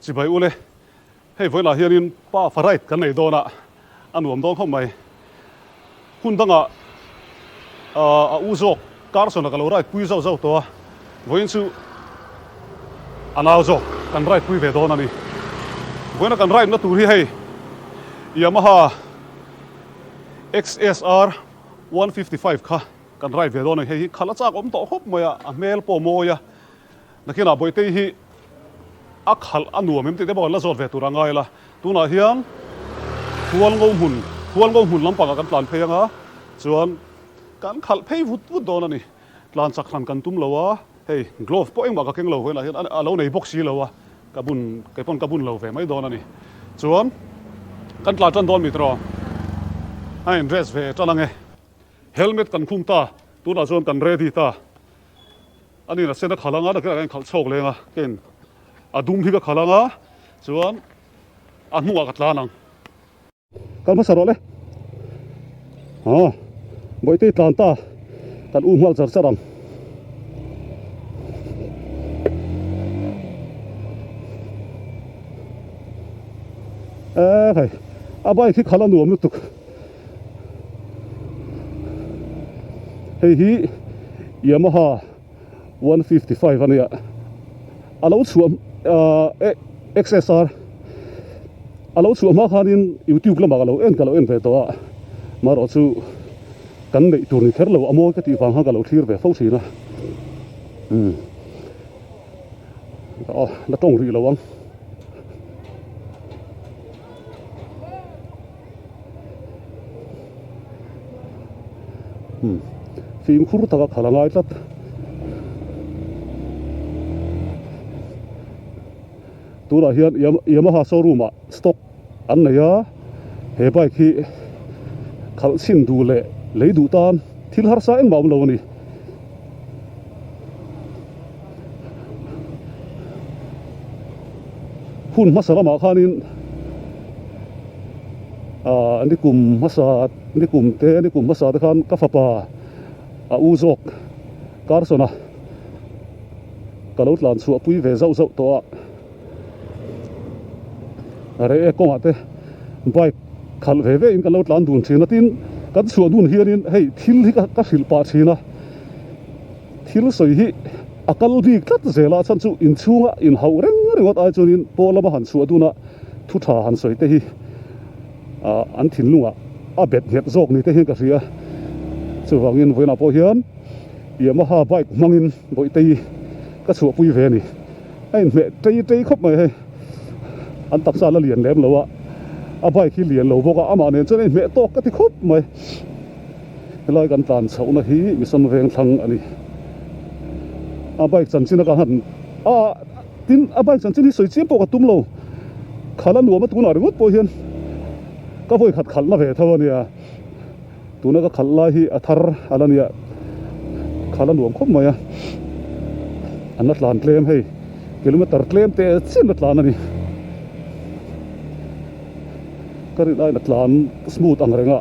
chỉ vậy ule hey với là hiện in pa farait cái này đó nè anh uống đó không mày hun đang uzok carson là cái lối right pui zau zau to với sự anh ao zok kan right pui về đó nè với nó kan right nó turi hey Yamaha XSR 155 kha kan right về đó này hey khala chak om to hop maya mel po moya nakina boite hi akhal anu mem te bo la zot ve turangai la tuna hian hual ngom hun lampang kan tlan pheyanga chuan kan khal phei vut vut don ani tlan chak hlan kan tum lowa hey glove po eng ma ka keng lo hela hian alo nei box hi lowa kabun kaipon kabun lo ve mai don ani chuan kan tlan tan don mi tro ai dress ve chalange helmet kan khum ta tuna chuan kan ready ta ani na sena khalanga da kan khal chok lenga ken adum hi ka khalanga chuan anhunga ka tlanang kan ma sarole boite tlan ta kan umhal char charang hey abai khi khala nuam tuk hey hi Yamaha 155 ania alo chuam XSR alo chuam ma khanin YouTube lama alo en ve to ma ro chu kan nei tur ni kherlo amo ka ti wang ha ka lo thir ve fo si na la tong ri lawang phim khur ta ka khalangai tat tura hian Yamaha showroom stock an neya he bike hi khal sin du le leidu tan thil har sa en maum lo ni hun masala ma khanin ani kum masa ni kum masa ta khan ka fapa uzok karsona kalot lan su pui ve zau zau to are ko ate bike khal ve ve in kalot lan dun thina tin kan su dun hianin hei thil hi ka fil pa thina thil soi hi akal bi tlat zela chan chu in chunga in hau reng ngot ai chunin polama han su duna thu tha han soi te hi an thin lunga a bet het zok ni te hi ka ria chuwangin voina po hian Yamaha bike mangin boite ka chu pui ve ni ai me tei khop mai he an taksa la lian lem lowa a bike hi lian lo boka ama nen chone me tok ka ti khop mai lai kan tlan chhauna hi mission veng thlang ani a bike chan china ka han tin a bike chan chini soi chem po ka tum lo khala nuam tu na ringot po hian ka voi khat khal na ve thawania tuna ka khalla hi athar alania khala nuam khop maya anna tlan tlem hei kilometer tlem te chin na tlan ani kari dai na tlan smooth ang renga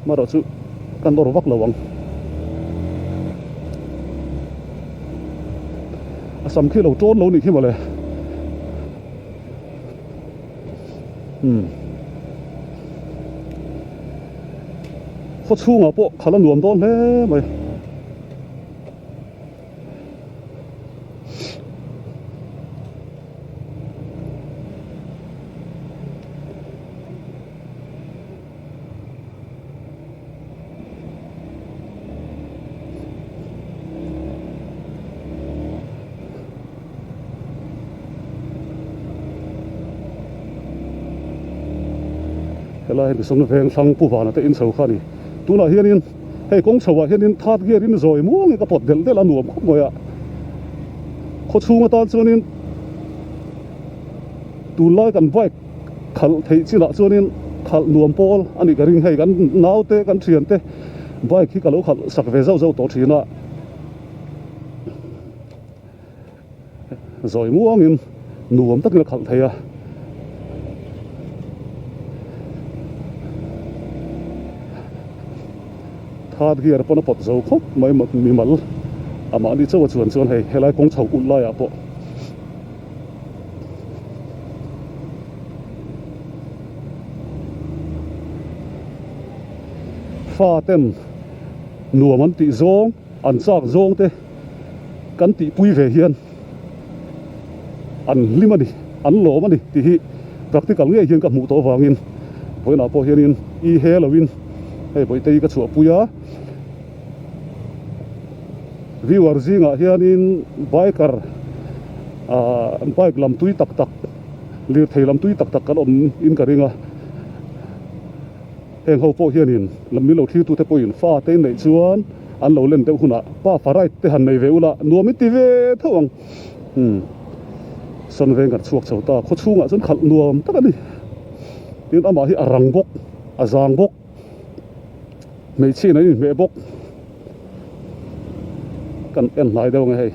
maro chu kan dor vak lawang asam khi lo ton lo ni khi male kho chunga po khala nuam don hle mai helai ni som veng thlang pu wana te in so khani tuna hianin hei kong chawa hianin that gear in zoi muang ka pot del del anuam khop moya kho chunga tan chuanin tu lai kan bike khal thei china chuanin khal nuam pol ani ka ring hei kan naute kan thian te bike hi ka lo khal sak ve zau zau to thina zoi muang in nuam tak na khal theia thad gear pona pot zo khop mai mi mal ama ni chawa chuan chuan hei helai kong chho ul lai a po pha tem nuam an ti zong an chak zong te kan ti pui ve hian an limani an lo mani ti hi practical nge hian ka mu to wangin poina po hianin I helowin hei boi te ka chu puya viewer zinga hianin biker an bike lam tui tak tak lir thei lam tui tak tak kan om in ka ringa heng ho po hianin lam mi lo thi tu te poin fa te nei chuan an lo len te huna pa farai te han nei veula nuam ti ve thawang san veng kan chuak chauta kho chunga chun khal nuam tak ani tin ama hi arang bok azang bok mei chi nei me bok kan en lai deuh nge hei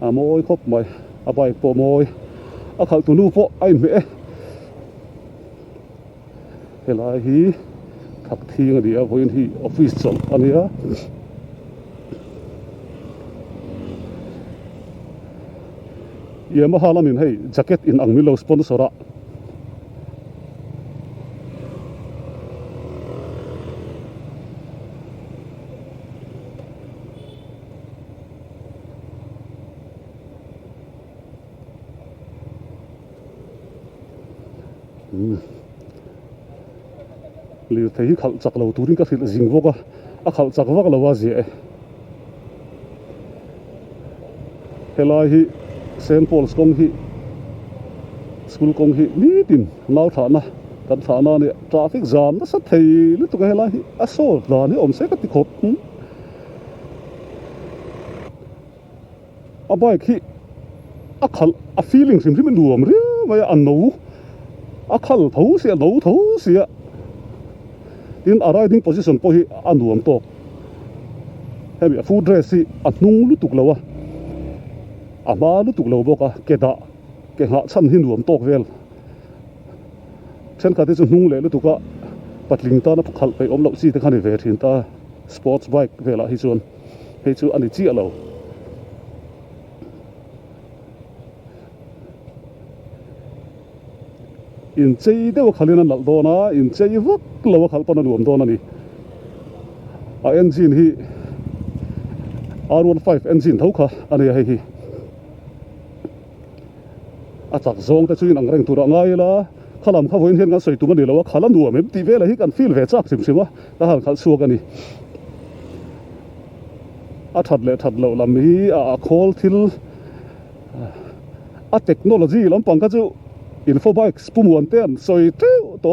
a moi khop mai a bai po moi a khal tu nu po ai me helai hi thak thing dia voin hi office chol ania yema halamin hei jacket in ang milo sponsora liu thei khal chak lo turin ka fil jing voka a khal chak vak lo wa je helai hi Saint Paul's kong hi school kong hi ni tin nau thana kan thana ne traffic jam na sa thei lu tu ka helai hi a so la ni om se ka ti khop a bike hi a khal a feeling sim sim nuam ri mai an no a khal thau sia no thau sia in a riding position po hi anuam to hemi a food dress hi a hnung lu tuk lawa a ma lu tuk lo boka ke da ke ha chan hin nuam tok vel chen kha te chu hnung le lu tuka patling ta na khal pe om lo chi te khani ve thin ta sports bike vela hi chuan he chu ani chi alo in chei deuh khalina lal dona in chei vak lo khal pana nuam dona ni a engine hi R15 engine thoka ani hei hi a chak zong te chu in ang reng tura ngai la khalam kha voin hian kan soi tu mani lo khala nuam em ti vela hi kan feel ve chak sim sima ta hal khal suak ani a that lo lam hi a khol thil a technology lam pang ka chu info bikes pumuan ten soi tu to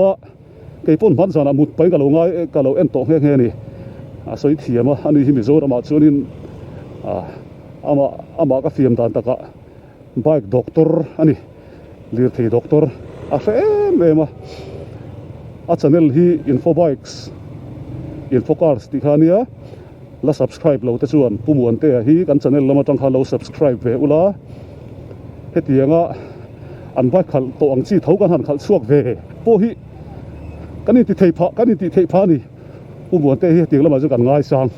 ke pon ban sana mut pai ka lo ngai ka lo en to he he ni a soi thiama ani hi mi zo ma chunin ama ka fiam dan taka bike doctor ani lir thei doctor a em a channel hi info bikes info cars ti khania la subscribe lo te chuan pumuan te hi kan channel lama tang kha lo subscribe ve ula hetianga an bike khal to ang chi thau kan han khal chuak ve po hi kan ti thei pha ni pumuan te hi ti lama chu kan ngai sang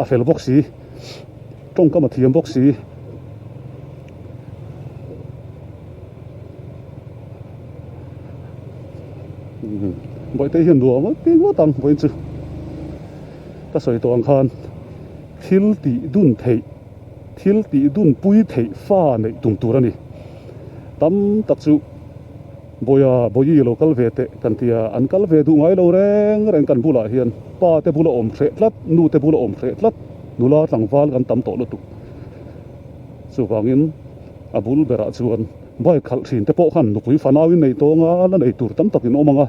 a fel box hi tong ka ma thiam box hi boi te hian nuam ti mo tang boi chu ta soi to ang khan thil ti dun pui thei fa nei tum turani tam tak chu boi local ve te kan tia an kal ve du ngai lo reng kan bula hian pa te bula om thre tlat nu te bula om thre tlat nula tlangwal kan tam to lu tu chu wangin abul bera chuan bai khal thin te po khan nu pui fanawin nei to nga la nei tur tam takin omanga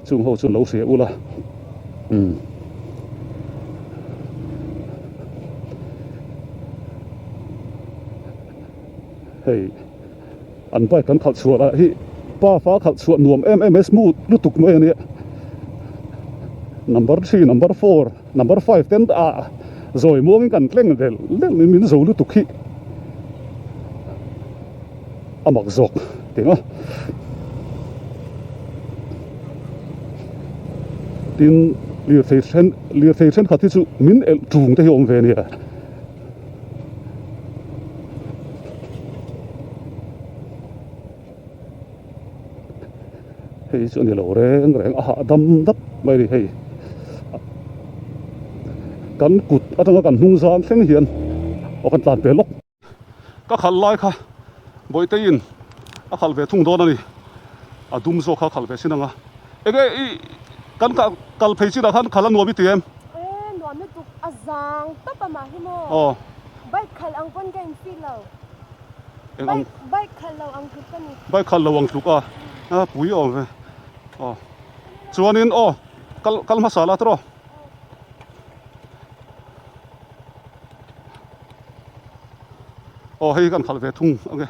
chung ho chu lo se ula hei an bai kan khal chuan hi pa fa khal chuan nuam mms mu lu tuk mai ani number 3 number 4 number 5 ten rồi mua cái cần kleng del leng min zo lu tuk hi amak zok tinga tin lir thei sen khati chu min el tung te hiom ve ni hei chu ni lo reng a dam dap mai ri hei kan kut atanga kan hnung zan thleng hian o kan tlan pelok ka khal lai kha boite in a khal ve thung don ani a dum zo kha khal ve sinanga ege I kan ka kal phei chi da khan khala nuam tiem nuam na tu azang tapa ma hi mo bai khal ang pon game fi lo bai khal lo ang tu kan bai khal lo ang tu ka a pui o ve chuanin kal masala tro hei kan khal ve thung age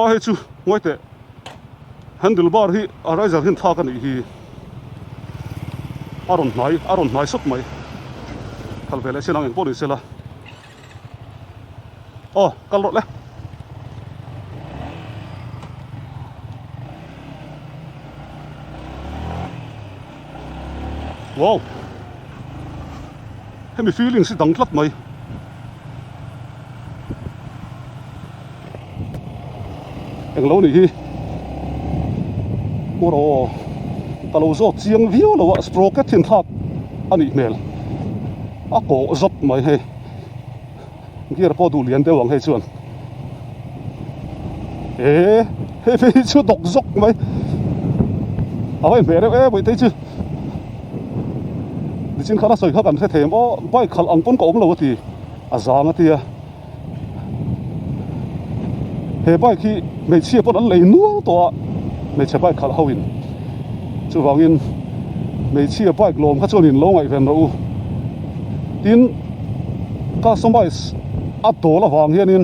hei chu ngoite handlebar hi ariser hin thak ani hi aron nai sop mai khal ve le sinang en pori sela kal ro le wow hemi feeling si dang tlat mai eng lo ni hi oro talo zo chiang view lo sprocket thin thak ani mel a ko zop mai he gear po du lian de wang he chuan he fe chu dok zok mai awai mere boi te chu di chin khana soi kha kan the them bai khal ang pon ko om lo ti azang atia he bai khi me chia pon an lei nuang to me che bai khal hawin chu wangin me chia bai lom kha chonin lo ngai ven ro tin customize a to la wang hianin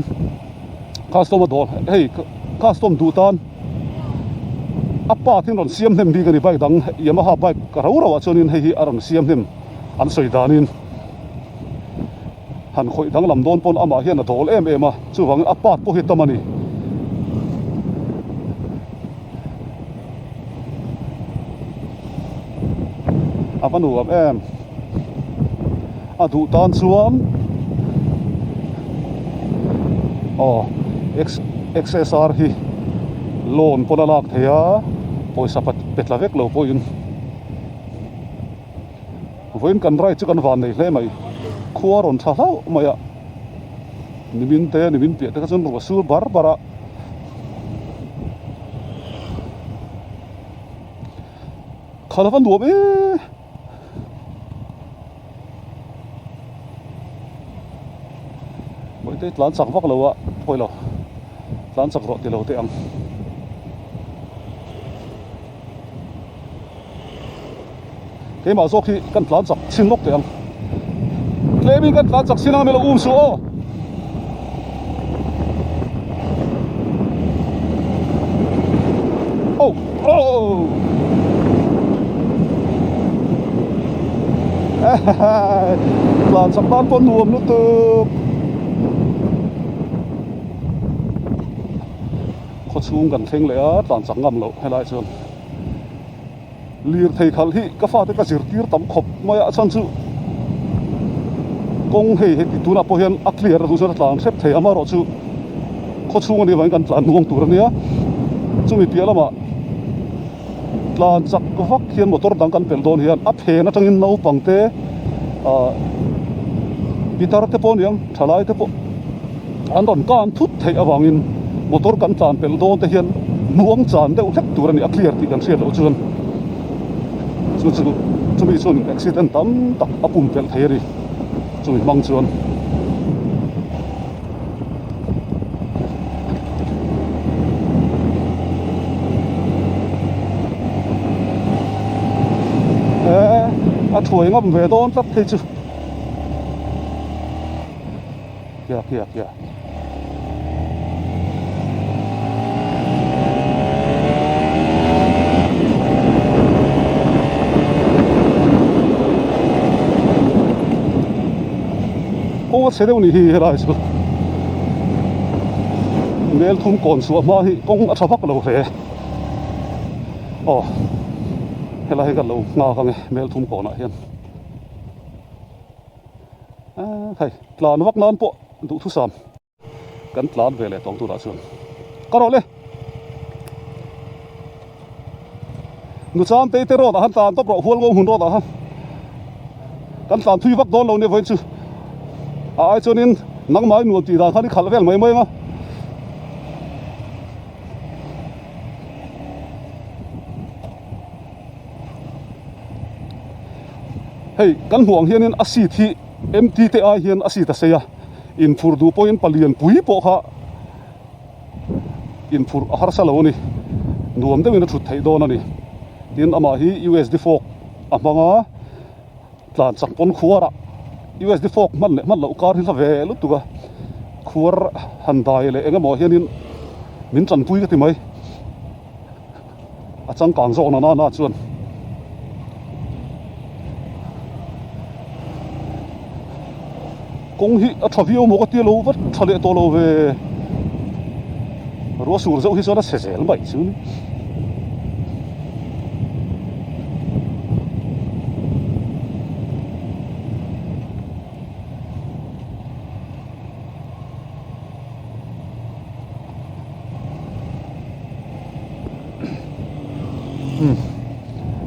custom do hey custom du tan apa thin ron siam hem bi gani bai dang Yamaha bike ka rawa chonin hei hi aron siam hem an soi danin han khoi Danglam don pon ama hian a dol em a chu wang apat po hi tamani Fanu em a du tan chuan XSR hi loan pon alak theya poisa petla vek lo poin voin kan rai chu kan van nei hle mai khuaron tha hlau maya nimin pe te ka chun ro sur bara khalavan duam boite tlan sak vak lo wa poilo tlan sak ro ti lo te ang ke ma zo khi kan tlan sak chin lok te ang klemin kan tlan sak sinang melo su tlan sak tan pon nuam lu tu chung kan thleng le a tlan chang ngam lo helai chon lir thei khal hi ka fa te ka zir tir tam khop mai a chan chu kong hei he ti tuna po hian a clear du sa tlan sep thei ama ro chu kho chung ani wang kan tlan nuang tur ania chumi pialama tlan chak vak hian motor dang kan pel don hian a phen atangin no pangte pitar te pon yang thalai te po an ron kan thut thei awangin motor kan tlan pel don te hian nuang chan deuh hlek tur ani a clear ti kan siat lo chuan chumi chuan accident tam tak a pum pel thei ri chumi mang chuan a thuai ngam ve don tlat thei chu kya se deu ni hi helai chu mel thum kon su ma hi kong a thavak lo he helai kan lo nga ka nge mel thum kon a hian thai tlan vak nan po du thu sam kan tlan ve le tong tu da chuan ka ro le nu cham te ro da han tan top ro hual go hun ro da han kan tlan thui vak don lo ne voin chu ai chonin nang mai nuam ti da khani khal vel mai mai nga hei kan huang hianin asi thi MT te ai hian asi ta seya in phur du point palian pui po kha in phur har salo ni nuam de min thut thei don ani tin ama hi USD fork amanga tlan changpon khuara USD fork man lo kar hin ve lu tuga khuar handai le engamo hianin min chan pui ka ti mai achang kang zo na chuan kong hi a thavio mo ka ti lo wat thale to lo ve ro sur zo hi so na se zel mai chu ni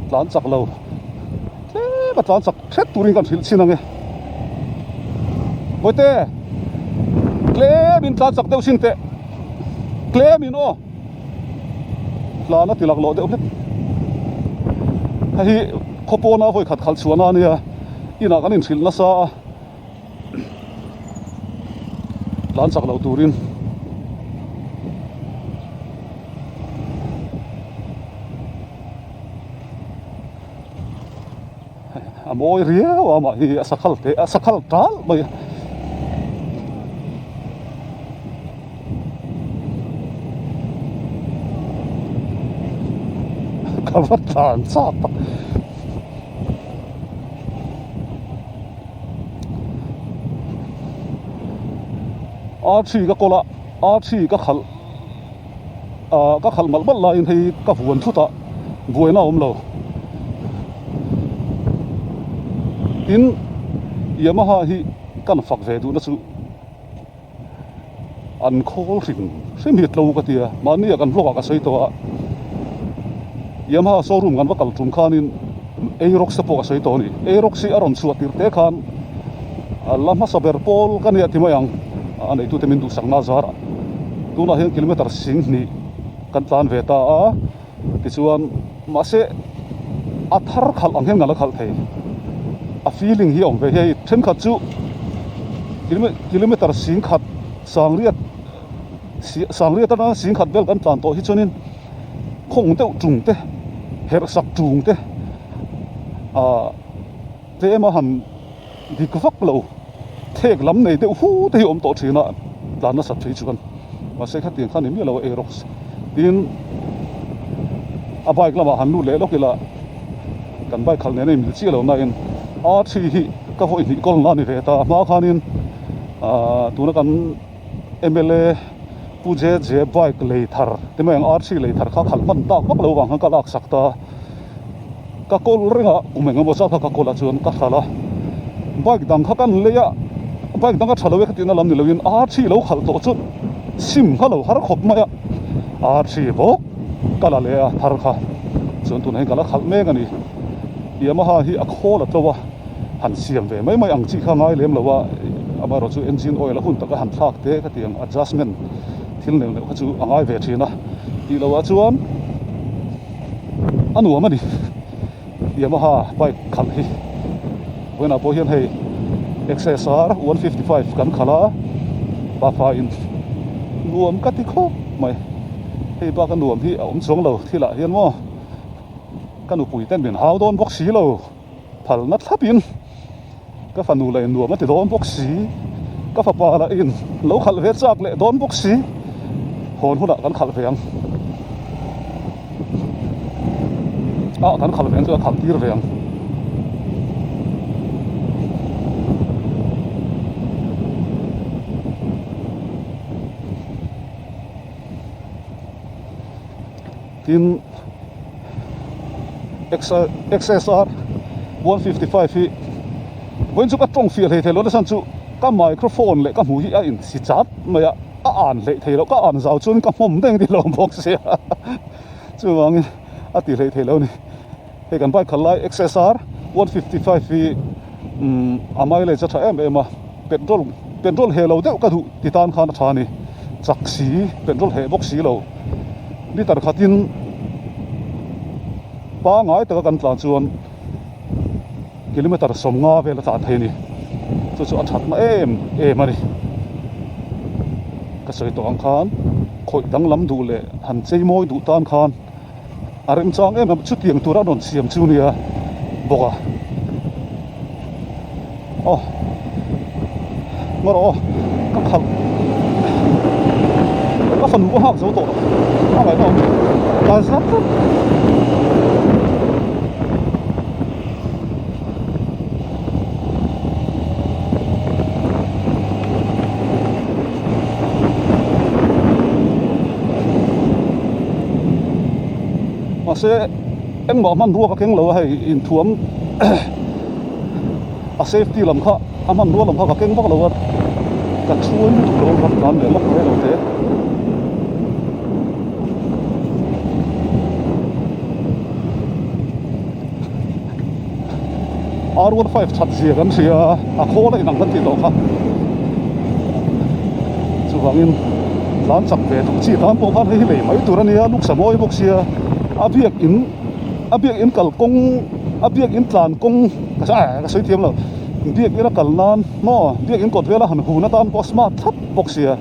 tlan chak lo ba tlan chak thet turing kan thil chinange boite klemin tlan chak deu sin te klemin o tlana tilak lo deu hlet hi khopona voi khat khal chuana ania ina kan in thil na sa tlan chak lo turin amoi riau ama hi asakhal tal mai kawatan sapa ka kola ka khal mal lain hei ka huan thuta buaina omlo in Yamaha hi kan fak ve du na chu an khol rin sim hit lo ka tia mani kan vlog ka sei to Yamaha showroom kan wakal tum khanin Aerox sa po ka sei to ni Aerox si aron chu atir te khan lama saber pol kan ya timayang anei tu temin du sang na zar tu na hian kilometer sing ni kan tlan ve ta a ti chuan ma se athar khal ang hem ngala khal thei a feeling hi ong ve hei them khat chu kilometer sing khat sangriat na sing khat bel kan tlan to hi chunin khong te chung te her sak chung te te ma han dik vak lo thek lam nei te hu te om to thina tlan na sat thei chuan ma se khat tin khan mi lo Aerox tin a bike lama han nu le lokila kan bike khal ne nei mi chi lo na in RT hi ka voi ni kol na ni ve ta ma khanin tuna kan MLA puje je bike lei thar te meng RT lei thar kha khal man ta bak lo wang ka lak sakta ka kol ringa umeng mo sa ka kola chuan ka thala bike dang kha kan leya bike dang ka thalawe ka tin lam ni lovin RT lo khal to chu sim kha lo har khop maya RT bo kala leya thar kha chuan tun hei kala khal me ngani Yamaha hi a khola towa han siam ve mai ang chi kha ngai lem lowa amaro chu engine oil a hun taka han thak te ka tiang adjustment thil ne ka chu angai ve thina ti lowa chuan anu amani Yamaha bike khal hi wena po hian hei XSR 155 kan khala ba fa in nuam ka ti kho mai hei ba ka nuam hi om chong lo thila hian mo kanu pui ten bin hau don box si lo phal na thlapin ka Fanu le nuam ati don box si ka fa pa la in lo khal ve chak le don box si hon huna kan khal veang kan khal veang chu khal tir veang tin XSR 155 hi when chu ka tong fiel he thelo na san chu ka microphone le ka mu hi a in si chat maya a an le thelo ka an zau chun ka mom deng di lom box se chu wang a ti le thelo ni he kan bai khalai XSR 155 hi amai le cha tha em a petrol he lo deuh ka du titan khan tha ni chak si petrol he box si lo liter khatin pa ngai ta kan tlan chuan kilometer som nga vel ta the ni chu a that ma em ani ka soi to ang khan khoi danglam du le han chei moi du tan khan arem chang em chu tiang tura don siam chu nia boka ngoro ka khal ka Fanu ko hak zo to a mai to ka sap se em bỏ man rua ka keng lo hai in thuam a safety lam kha a man rua lam kha ka keng bak lo ka chuan tu lo kan kan le lok le lo te R15 chat zia kan sia a kho le nang kan ti to kha chu wangin lan chak ve tu chi tan po khan hi le mai turania luk samoi bok sia abiak in kal kong abiak in tlan kong ka soi thiam lo biak in kal nan mo biak in kot vela han hu na tan po smart thap boxia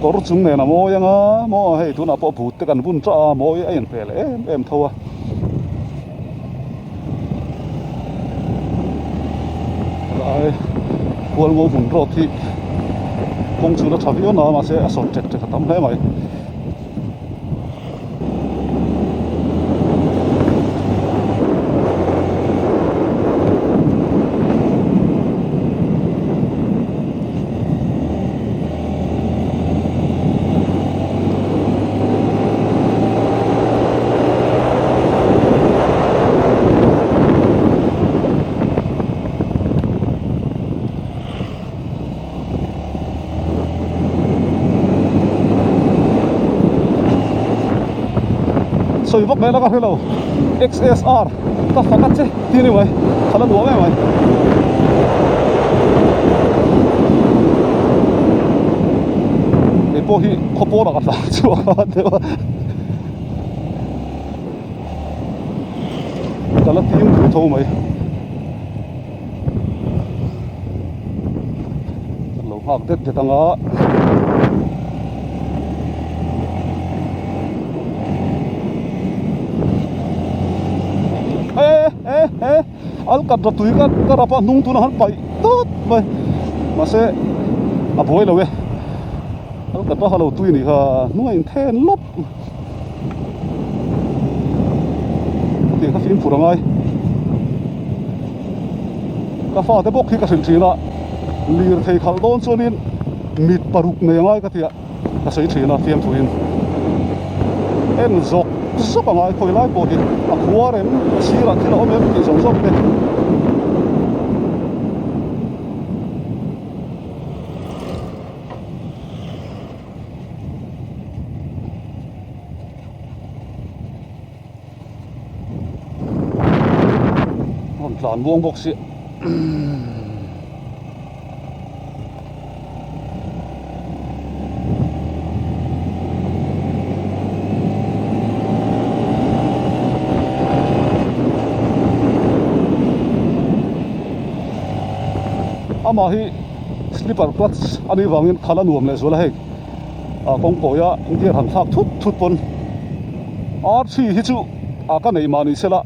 kor chung ne na mo yanga mo hei tu na po phut te kan bun tra mo ai en pel em thowa ai kual ngo bun ro thi kong chu na thavio na ma se asot tek tek tam hle mai soi bốc này là cái hello XSR các phản cắt chứ tin đi mày khá là đuổi mày để bố hi có bố là cái gì chứ thế mà cái là tin cứ thâu mày lâu học tết thì tăng á al kat ra tui ka rapa nung tu na han pai tot mai ma se a boi lo we al kat ba halo tui ni ha nuai in then lop ti ka fin purangai ka fa te bok hi ka sin thina lir thei khal don chuanin mit paruk ne ngai ka tia ka sei thina fiam thuin en zok zok ngai khoi lai po din a khuarem sira thila om em ti zok te Tlan buông bốc xịn ama hi slipper clutch ani wangin khala nuam le zola hei a kong poya ndir han thak thut pon R3 hi chu a ka nei mani sela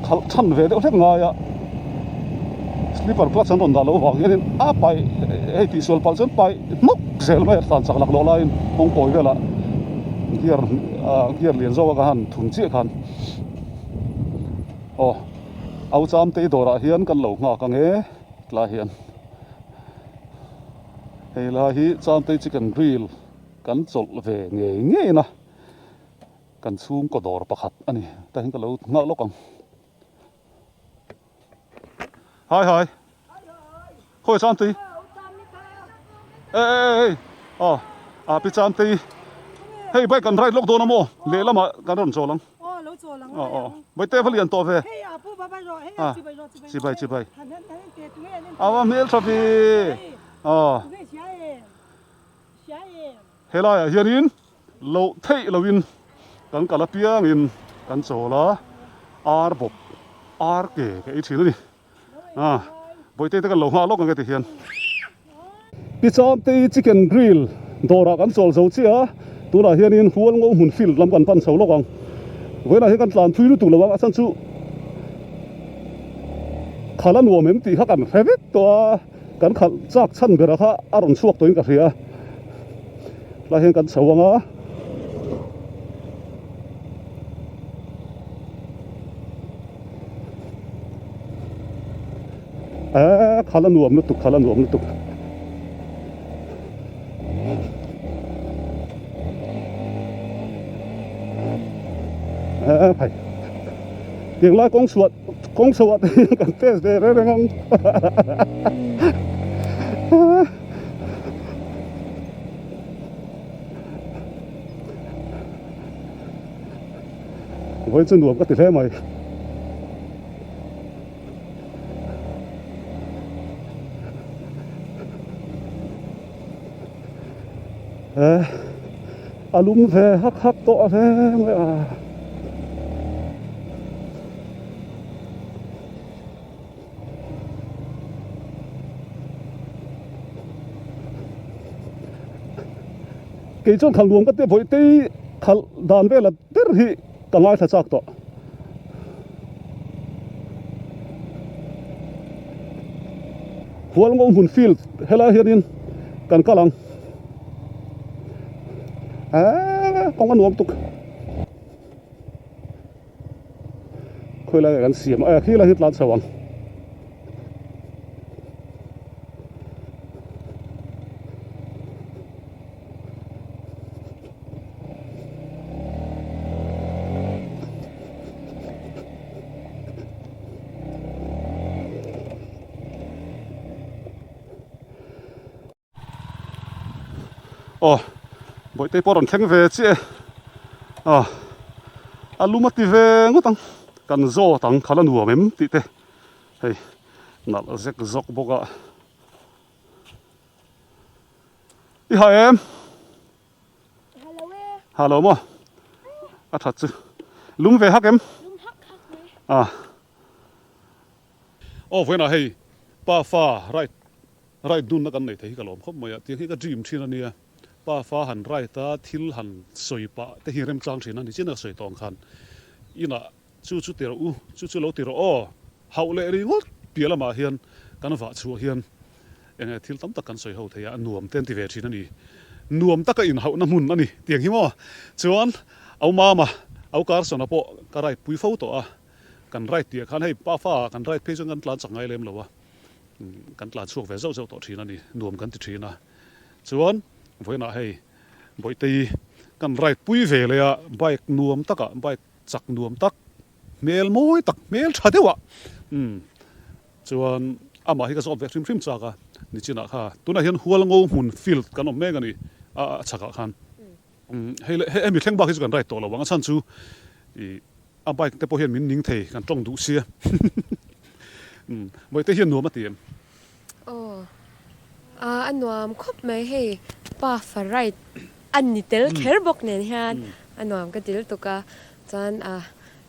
khal than ve de thek nga ya slipper clutch an don da lo wangin a pai ei ti sol pal chen pai nok zel mai tan chak lak lo lain kong poi vela giar lian zo ka han thun chi khan au cham te dora hian kan lo nga ka nge tla hian hei la hi cham te chicken grill kan chol ve nge na kan chung ko dor pakhat ani ta hin ka lo nga lokam hai khoi cham te ei pi cham te hei bai kan right lok do na mo le lama kan ron cholang lo số lăng bây tê phải liền to về hey à bố bà rồi hey chỉ bay hắn tê tụi em à mail shop thế là hiện in lâu thấy lâu in cần cả là piang in cần số là ar bọc ar cái ý chuyện này bây tê cái lâu hoa lóc cái thì hiện pizza tê chicken grill đồ ra cần số dầu chia tu là hiện in hual ngô hun phil làm cần pan sầu lóc với là hiện cần làm thui tụ là sang chu khá là nuông em thì khác cần phải biếtตัวกันขัดจากชั้นเบระค่ะอารมณ์สวกตัวเองกับเสียแล้วเห็นกันสว่างขาละนวมนุตุกขาละนวมนุตุกไปเดี๋ยวไล่กองสวดกันเต้เร่งงไว้จนหนวมก็ติดแท้ไหมอารมณ์แท้ฮักโตแท้ไม่กี่จนขันรวมก็เตะบ่อยตีขันด่านเวลาเตะที่กังไงถ้าจักต่อหัวลงหุ่นฟิลเฮล่าเฮียนินกันกำลังกองกันรวมตุกคุยอะไรกันเสียมขี้ละฮิตลานสว่างบอยเตปอรอนแข็งเวจีอาลูมาติเวงก็ตั้งกันโซตั้งขาลันหัวเมมติเตเฮ้ยนัดเซ็กซอกบกอีหาเอ็มฮัลโหลมั้งทัดซึลุมเวฮักเอ็มเวน่าเฮ้ยป้าฟ้าไรดุนนักกันไหนเที่กะลมเขาไม่อะที่ที่ก็dreamที่นั่นเนี่ยป้าฟ้าหันไรตาทิลหันสวยปะแต่ที่เริ่มจางที่นั่นนี่จีน่าสวยตองคันอีน่ะจู่เตียร์จู่เราเตียร์เฮาเลยรีวอดเปียละมาเฮียนกันว่าชัวเฮียนยังไงทิลตั้มตะกันสวยเฮาเทียนวมเต้นที่เวทีนั่นนี่นวมตะกันอินเฮาน้ำมุนนั่นนี่เตียงหิมะชวนเอามาเอาการสนปะการไรปุยฟ้าตัวกันไรเตียคันให้ป้าฟ้ากันไรเพจกันตลาดสังไงเล่มหรอวะกันตลาดช่วงเวเจ้าต่อทีนั่นนี่นวมกันติดทีนะชวนไว้น่ะให้บ่อยตีกันไรปุยเวเลยอะใบนวมตักอะใบจักนวมตักเมลมวยตักเมลชาเดียวอะชวนอามาให้กระสอบเวทริมจากอะนี่จีน่ะค่ะตัวนั้นเห็นหัวละงูหุ่นฟิลกันออกแม่กันนี่ชักกันให้มีแข่งบ้าที่จะกันไรตัวเราหวังชั้นชูอาใบแต่พอเห็นมินนิ่งเทกันจ้องดูเสียบ่อยตีเห็นนวมมาเตรียมอันนวมครบไหมให้ป้าฟาไรอันนี้เตลเคร์บอกเนี่ยฮะอันนวมก็ติลตุกะจาน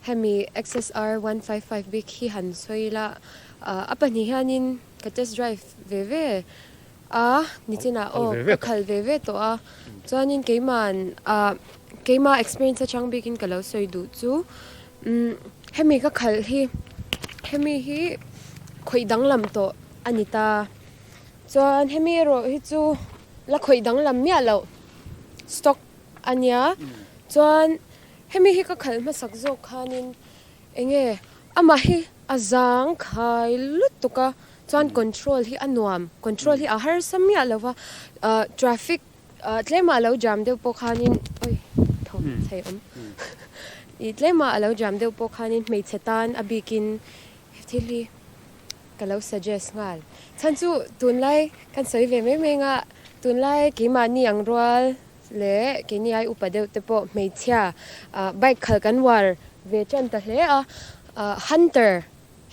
ให้มี XSR 155 บิ๊กที่หันสวยละปันนี้ฮะนินก็ test drive เว่นี่จีน่ะก็ขัลเว่ตัวจานนินเกี่ยมา experience ช่างบิ๊กินกันแล้วสวยดูจูให้มีก็ขัลที่ให้มีที่คุยดังลำตัวอันนี้ตาจนให้มีรถที่จูละคุยดังลำเนี่ยเราสต็อกอันเนี้ยจนให้มีที่ก็ขันมาสักโจกคันินเองมาที่จางขายลุดตุกะจนคอนโทรลที่อันนวมคอนโทรลที่อาหารสมัยแล้วว่าทราฟิกเล่มาแล้วจามเดียวพวกคันินโอ้ยโทษใช่เล่มาแล้วจามเดียวพวกคันินไม่เสตันอบิกินที่ลีก็แล้ว suggest งานฉันจู่ตุนไล่กันสวยเวไม่งะตุนไล่กี่มานี่อย่างรัว le kini ai upadeu te po meichia bike khal kan war ve chan ta hle a hunter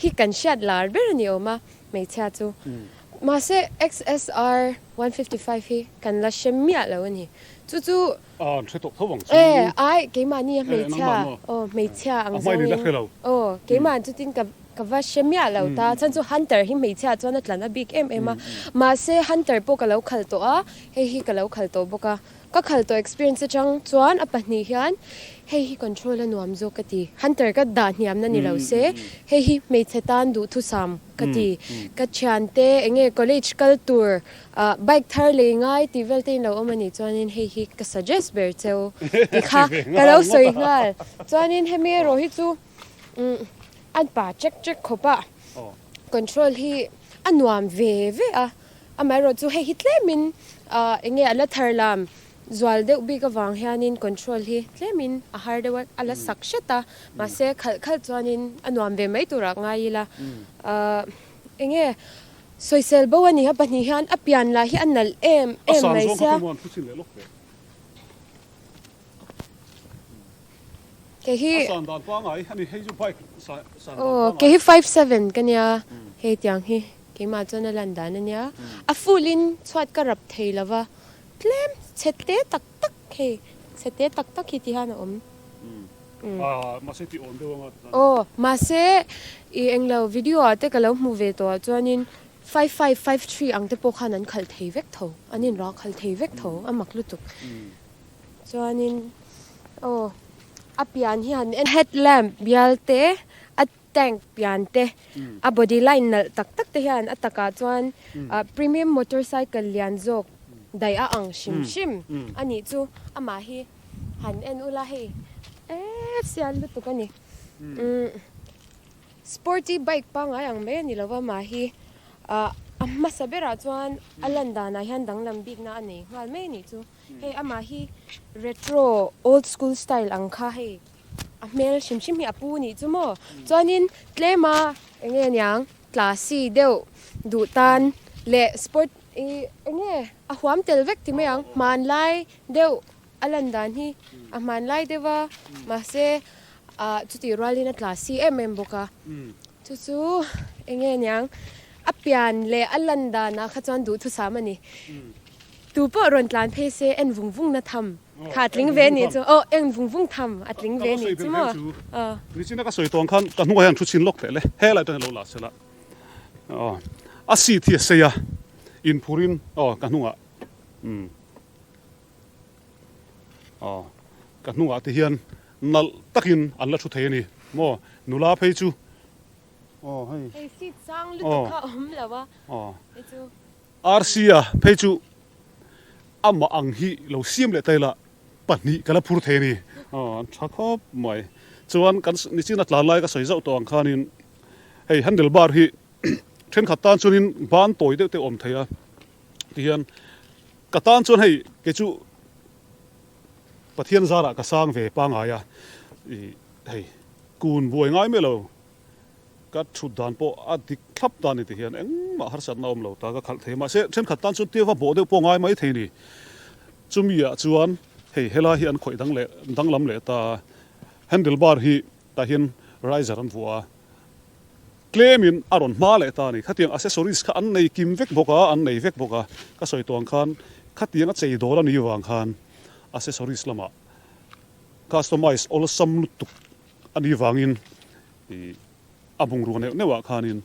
hi kan shat lar ber ni oma meichia chu ma se XSR 155 hi kan la shemia lo ni chu chu sẽ tốt thấu bằng ai cái mà ni meichia ang zong cái mà chu tin ka va shemia lo ta chan chu hunter hi meichia chuan atlan a big ma se hunter po ka lo khal to a hi ka lo khal to boka ka khal to experience chang chuan apani hian hi control a nuam zo kati hunter ka da hniam na ni lo se hi meiche tan du thu sam kati ka chante enge college culture bike thar le ngai ti vel te lo omani chuanin hi ka suggest ber cheu ti kha ka lo soi ngal chuanin he me ro hi chu an pa check khopa control hi anuam ve amaro chu he hitlemin enge ala tharlam zwal de ubi ka wang hianin control hi tlemin a hardware ala sakshata ma se khal chuanin anuam ve mai tura ngaila enge soisel bawani ha pani hian apian la hi anal mai sia ke hi ke hi 57 kanya he tiang hi ke ma chona landa na nya a fulin chhuat ka rap theilawa tlem chete tak he chete tak hi ti han om ma se ti on de wanga ma se I englo video ate kalo move to chuanin 5553 ang te po khanan khal thei vek tho anin ra khal thei vek tho amak lutuk chuanin apian hian en headlamp bialte a tank piante a body line nal tak te hian ataka chuan premium motorcycle lian jok dai a ang shim ani chu ama hi han en ula hi sial lutuk ani sporty bike pa nga yang me ni lawa ma hi amma sabera chuan alanda na hian danglam big na ani ngal me ni chu he ama hi retro old school style ang kha he a mel shim hi apu ni chu mo chuanin tlema enge nyang classy deu du tan le sport enge a huam tel vek ti me ang man lai deu alandan hi a man lai dewa ma se chuti ralina classy boka chu enge nyang apian le alanda na khachuan du thu samani tu po ron tlan phe se en vung na tham khatling ve ni chu en vung tham atling ve ni chu mo ni china ka soi tong khan ka hnuai han thu chin lok te le he la ta lo la sela a si thi se ya in phurin ka hnunga ka hnunga te hian nal takin an la thu thei ni mo nula phei chu hey sit sang lu ka lawa chu RCA phei chu amma ang hi lo siam le taila pani kala phur the ni thakop mai chuan kan ni china tlan lai ka soi zau to ang khanin hei handlebar hi then khatan chunin ban toi de te om theya tian katan chun hei ke chu pathian zara ka sang ve pa nga ya hei kun buai ngai me lo ka thu dan po adik thlap dan ti hian eng ma har sat naum lo ta ka khal thema se then khatan chu te wa bo de po ngai mai theini chumia chuan hei hela hi an khoi danglam le ta handlebar hi ta hian riser an vua claimin aron ma le ta ni khatiang accessories kha an nei kim vek boka an nei vek boka ka soi tong khan khatiang a chei dor ani wang khan accessories lama customize all sam lutuk ani wangin abung ru ne wa khanin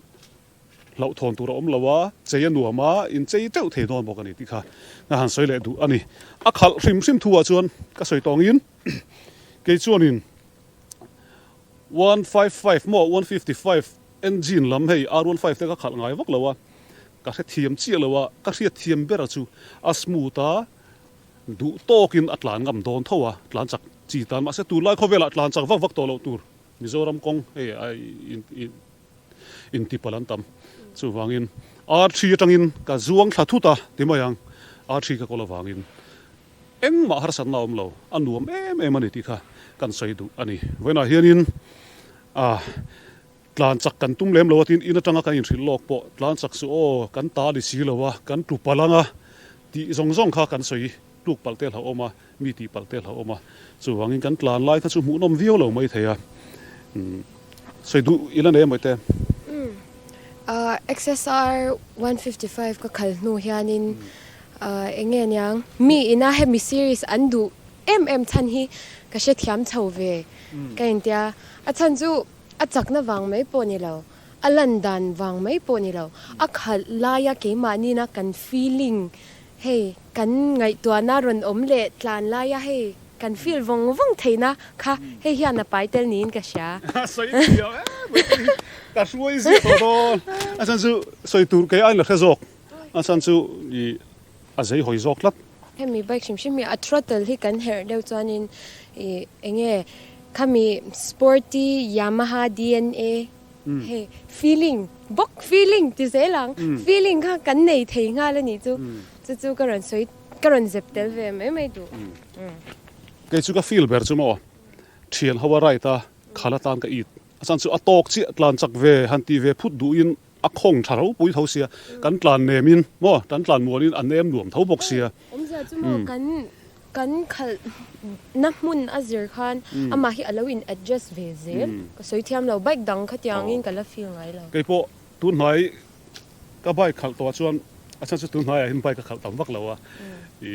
lau thon tur om lawa chei nuama in chei teu the don bok ani ti kha na han soi le du ani a khal rim thuwa chuan ka soi tong in ke chuanin 155 mo 155 engine lam hei R15 te ka khal ngai vak lawa ka the thiam chi lawa ka hria thiam bera chu a smootha du tokin atlan ngam don thowa tlan chak chi tan ma se tu lai khowela tlan chak vak to lo tur Mizoram kong in tipalan tam chu wangin R3 tangin ka zuang thathuta timayang R3 ka kola wangin eng ma har san naum lo anuam em ani ti kha kan soi du ani wena hianin tlan chak kan tum lem lo tin ina tanga kan in thil lok po tlan chak su kan ta li si lowa kan tu palanga ti zong kha kan soi tuk paltel ha oma mi ti paltel ha oma chu wangin kan tlan lai kha chu mu nom viau lo mai theya soi du ila ne mai te XSR 155 ka khal nu hianin enge nyang mi ina hemi series andu chan hi ka she thiam chho ve ka intia a chan chu a chak na wang mai po ni lo alan dan wang mai po ni lo a khal la ya ke ma ni na kan feeling hey kan ngai to na ron om le tlan la ya hey kan feel vong theina kha he hian na pai tel nin ka sha soi dio ka suai zi to do a chan chu soi tur ke ai la khazok a chan chu i a zei hoi zok lat hemi bike shim mi a throttle hi kan her deu chuanin enge khami sporty Yamaha DNA hey feeling bok feeling ti zelang feeling kha kan nei thei nga la ni chu karon soi karon zep tel ve mai du ke chu ka feel ber chu mo thian hawa rai ta khala tan ka it achan chu atok chi tlan chak ve han ti ve phut du in a khong tharo pui tho sia kan tlan nemin mo tan tlan muanin an nem nuam tho bok sia omza chu mo kan khal namun azir khan ama hi allowin adjust ve zel ka soi thiam lo bike dang khatyang in kala feel ngai lo ke po tun hai ka bike khal to chuan achan chu tun hai hin bike ka khal tam vak lo wa i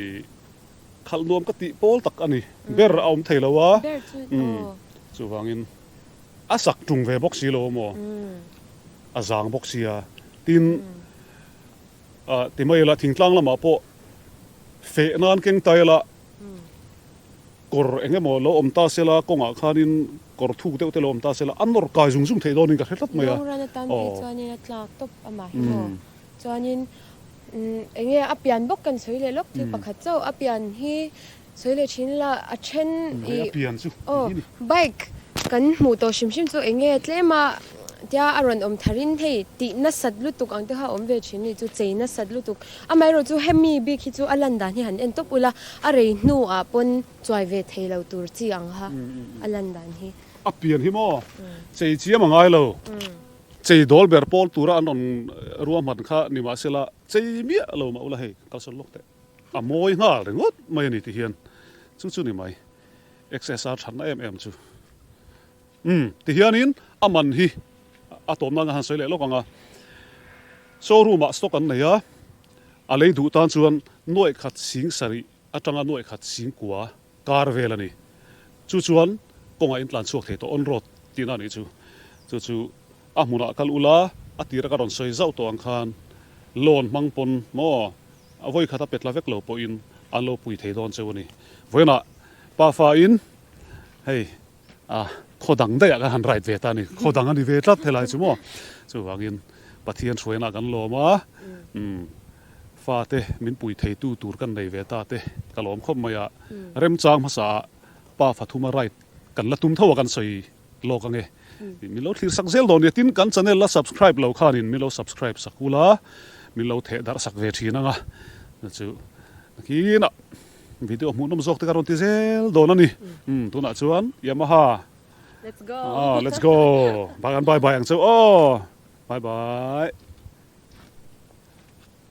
khal nuam ka ti pol tak ani ber aum thei lo wa ber chu chu wangin asak tung ve bok si lo mo azang bok sia tin ti mai la thing tlang lama po fe nan keng tai la kor enge mo lo om ta sela konga khanin kor thu te te lo om ta sela anor kai jung jung thei donin ka hretat maya rana tam hi chuanin a tlak top ama hi mo chuanin enge apian bok kan soile lok thil pakhat chaw apian hi soile thin la a then i apian chu bike kan mu to shim chu enge tlema tia aron om tharin hei ti na sat lutuk ang te ha om ve chini chu chei na sat lutuk amai ro chu hemi bi khi chu alanda ni han en top ula are nu a pon choi ve theilo tur chi ang ha alanda hi apian hi mo chei chi ma ngai lo chei dol ber pol tura anon ruam han kha ni ma sela chei mi lo ma ula hei kal sol lok te a moi nga le ngot mai ni ti hian chu ni mai XSR than mm chu ti hianin aman hi atom na han soile lo kanga showroom a stock an neya a lei du tan chuan noi khat sing sari atanga noi khat sing kwa car velani chuan konga in tlan chuak the to on road tin ani chu a muna kal ula atira ka ron soi zau to ang khan lon mangpon mo a voi khata petla vek lo po in an lo pui thei don chewani voina pa fa in hei khodang da ya han right ve ta ni khodang ani ve tlat thelai chu mo chu wangin pathian throina kan lo ma fa te min pui thei tu tur kan nei ve ta te kalom khom maya rem chang ma sa pa fathuma right kan la tum thaw kan soi lo ka nge mi lo thlir sak zel don ne tin kan channel la subscribe lo khanin mi lo subscribe sakula mi lo the dar sak ve thina nga chu kina video mu nom zok te karon ti zel don ani tuna chuan Yamaha let's go let's go bye bye ang chu bye bye